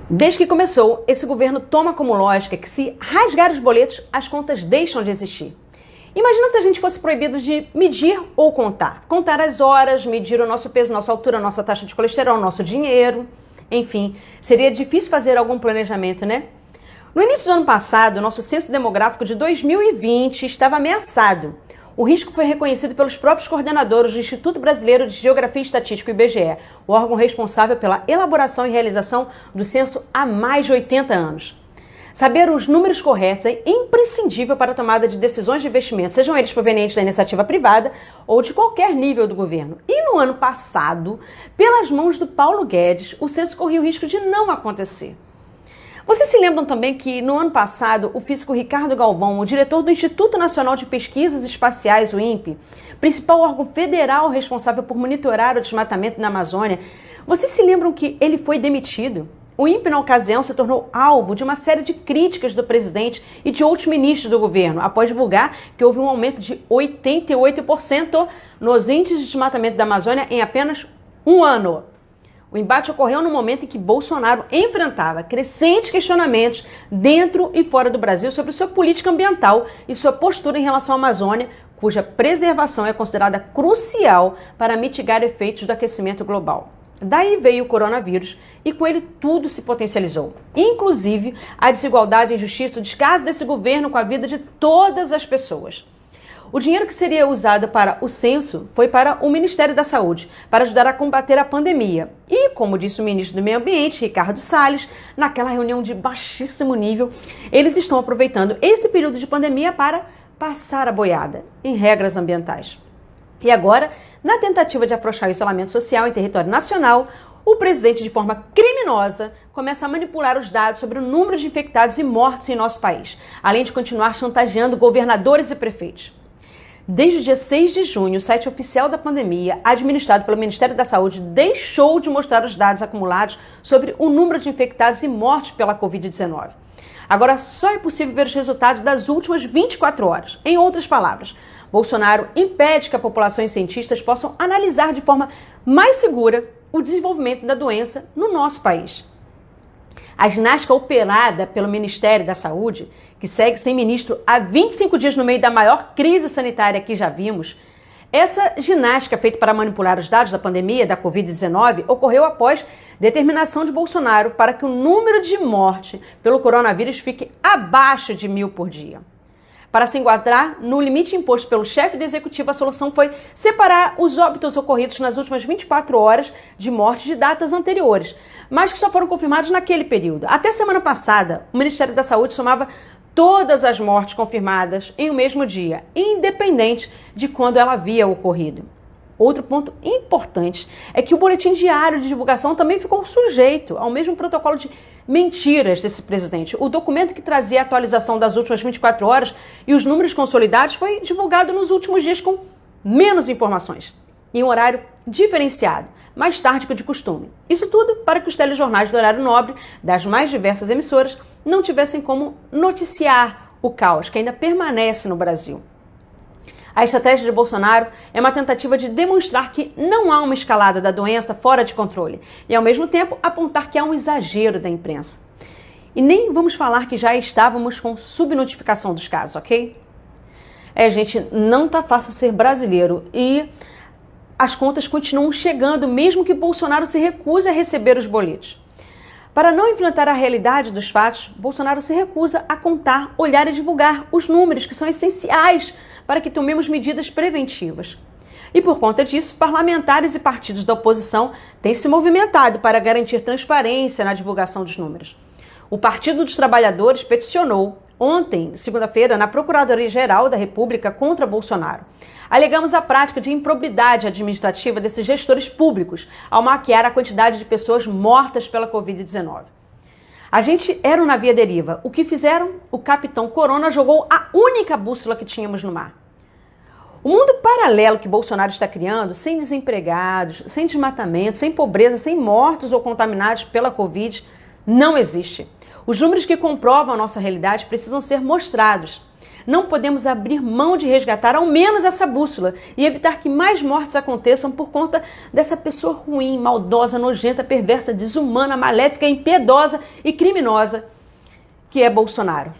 Desde que começou, esse governo toma como lógica que se rasgar os boletos, as contas deixam de existir. Imagina se a gente fosse proibido de medir ou contar. Contar as horas, medir o nosso peso, nossa altura, nossa taxa de colesterol, nosso dinheiro. Enfim, seria difícil fazer algum planejamento, né? No início do ano passado, o nosso censo demográfico de 2020 estava ameaçado. O risco foi reconhecido pelos próprios coordenadores do Instituto Brasileiro de Geografia e Estatística, o IBGE, o órgão responsável pela elaboração e realização do censo há mais de 80 anos. Saber os números corretos é imprescindível para a tomada de decisões de investimento, sejam eles provenientes da iniciativa privada ou de qualquer nível do governo. E no ano passado, pelas mãos do Paulo Guedes, o censo corria o risco de não acontecer. Vocês se lembram também que, no ano passado, o físico Ricardo Galvão, o diretor do Instituto Nacional de Pesquisas Espaciais, o INPE, principal órgão federal responsável por monitorar o desmatamento na Amazônia, vocês se lembram que ele foi demitido? O INPE, na ocasião, se tornou alvo de uma série de críticas do presidente e de outros ministros do governo, após divulgar que houve um aumento de 88% nos índices de desmatamento da Amazônia em apenas um ano. O embate ocorreu no momento em que Bolsonaro enfrentava crescentes questionamentos dentro e fora do Brasil sobre sua política ambiental e sua postura em relação à Amazônia, cuja preservação é considerada crucial para mitigar efeitos do aquecimento global. Daí veio o coronavírus e com ele tudo se potencializou, inclusive a desigualdade, a injustiça, o descaso desse governo com a vida de todas as pessoas. O dinheiro que seria usado para o censo foi para o Ministério da Saúde, para ajudar a combater a pandemia. E, como disse o ministro do Meio Ambiente, Ricardo Salles, naquela reunião de baixíssimo nível, eles estão aproveitando esse período de pandemia para passar a boiada em regras ambientais. E agora, na tentativa de afrouxar o isolamento social em território nacional, o presidente, de forma criminosa, começa a manipular os dados sobre o número de infectados e mortos em nosso país, além de continuar chantageando governadores e prefeitos. Desde o dia 6 de junho, o site oficial da pandemia, administrado pelo Ministério da Saúde, deixou de mostrar os dados acumulados sobre o número de infectados e mortes pela Covid-19. Agora só é possível ver os resultados das últimas 24 horas. Em outras palavras, Bolsonaro impede que a população e cientistas possam analisar de forma mais segura o desenvolvimento da doença no nosso país. A ginástica operada pelo Ministério da Saúde, que segue sem ministro há 25 dias no meio da maior crise sanitária que já vimos, essa ginástica feita para manipular os dados da pandemia da Covid-19 ocorreu após determinação de Bolsonaro para que o número de mortes pelo coronavírus fique abaixo de 1.000 por dia. Para se enquadrar no limite imposto pelo chefe do executivo, a solução foi separar os óbitos ocorridos nas últimas 24 horas de morte de datas anteriores, mas que só foram confirmados naquele período. Até semana passada, o Ministério da Saúde somava todas as mortes confirmadas em um mesmo dia, independente de quando ela havia ocorrido. Outro ponto importante é que o boletim diário de divulgação também ficou sujeito ao mesmo protocolo de mentiras desse presidente. O documento que trazia a atualização das últimas 24 horas e os números consolidados foi divulgado nos últimos dias com menos informações, em um horário diferenciado, mais tarde que o de costume. Isso tudo para que os telejornais do horário nobre das mais diversas emissoras não tivessem como noticiar o caos que ainda permanece no Brasil. A estratégia de Bolsonaro é uma tentativa de demonstrar que não há uma escalada da doença fora de controle e, ao mesmo tempo, apontar que há um exagero da imprensa. E nem vamos falar que já estávamos com subnotificação dos casos, ok? Gente, não tá fácil ser brasileiro e as contas continuam chegando, mesmo que Bolsonaro se recuse a receber os boletos. Para não enfrentar a realidade dos fatos, Bolsonaro se recusa a contar, olhar e divulgar os números que são essenciais para que tomemos medidas preventivas. E por conta disso, parlamentares e partidos da oposição têm se movimentado para garantir transparência na divulgação dos números. O Partido dos Trabalhadores peticionou ontem, segunda-feira, na Procuradoria-Geral da República contra Bolsonaro. Alegamos a prática de improbidade administrativa desses gestores públicos ao maquiar a quantidade de pessoas mortas pela Covid-19. A gente era um navio à deriva. O que fizeram? O capitão Corona jogou a única bússola que tínhamos no mar. O mundo paralelo que Bolsonaro está criando, sem desempregados, sem desmatamento, sem pobreza, sem mortos ou contaminados pela Covid, não existe. Os números que comprovam a nossa realidade precisam ser mostrados. Não podemos abrir mão de resgatar ao menos essa bússola e evitar que mais mortes aconteçam por conta dessa pessoa ruim, maldosa, nojenta, perversa, desumana, maléfica, impiedosa e criminosa que é Bolsonaro.